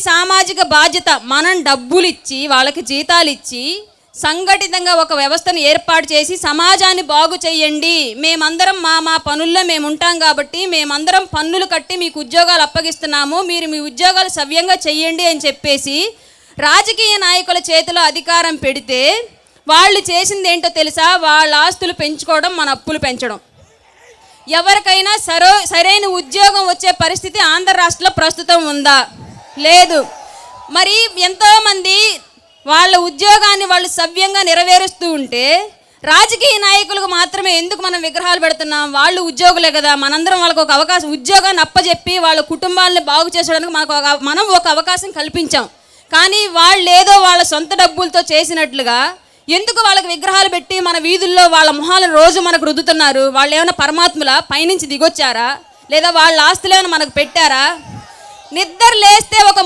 సామాజిక బాధ్యత. మనం డబ్బులు ఇచ్చి వాళ్ళకి జీతాలు ఇచ్చి సంఘటితంగా ఒక వ్యవస్థను ఏర్పాటు చేసి సమాజాన్ని బాగు చేయండి, మేమందరం మా పనుల్లో మేము ఉంటాం కాబట్టి మేమందరం పన్నులు కట్టి మీకు ఉద్యోగాలు అప్పగిస్తున్నాము, మీరు మీ ఉద్యోగాలు సవ్యంగా చెయ్యండి అని చెప్పేసి రాజకీయ నాయకుల చేతిలో అధికారం పెడితే వాళ్ళు చేసింది ఏంటో తెలుసా? వాళ్ళ ఆస్తులు పెంచుకోవడం, మన అప్పులు పెంచడం. ఎవరికైనా సరైన ఉద్యోగం వచ్చే పరిస్థితి ఆంధ్ర రాష్ట్రంలో ప్రస్తుతం ఉందా? లేదు. మరి ఎంతోమంది వాళ్ళ ఉద్యోగాన్ని వాళ్ళు సవ్యంగా నెరవేరుస్తూ ఉంటే రాజకీయ నాయకులకు మాత్రమే ఎందుకు మనం విగ్రహాలు పెడుతున్నాం? వాళ్ళు ఉద్యోగులే కదా, మనందరం వాళ్ళకు ఒక అవకాశం, ఉద్యోగాన్ని అప్పచెప్పి వాళ్ళ కుటుంబాలను బాగు చేసడానికి మనం ఒక అవకాశం కల్పించాం. కానీ వాళ్ళు ఏదో వాళ్ళ సొంత డబ్బులతో చేసినట్లుగా ఎందుకు వాళ్ళకి విగ్రహాలు పెట్టి మన వీధుల్లో వాళ్ళ మొహాలను రోజు మనకు రుద్దుతున్నారు? వాళ్ళు ఏమైనా పరమాత్ముల పైనుంచి దిగొచ్చారా? లేదా వాళ్ళ ఆస్తులు ఏమైనా మనకు పెట్టారా? నిద్ర లేస్తే ఒక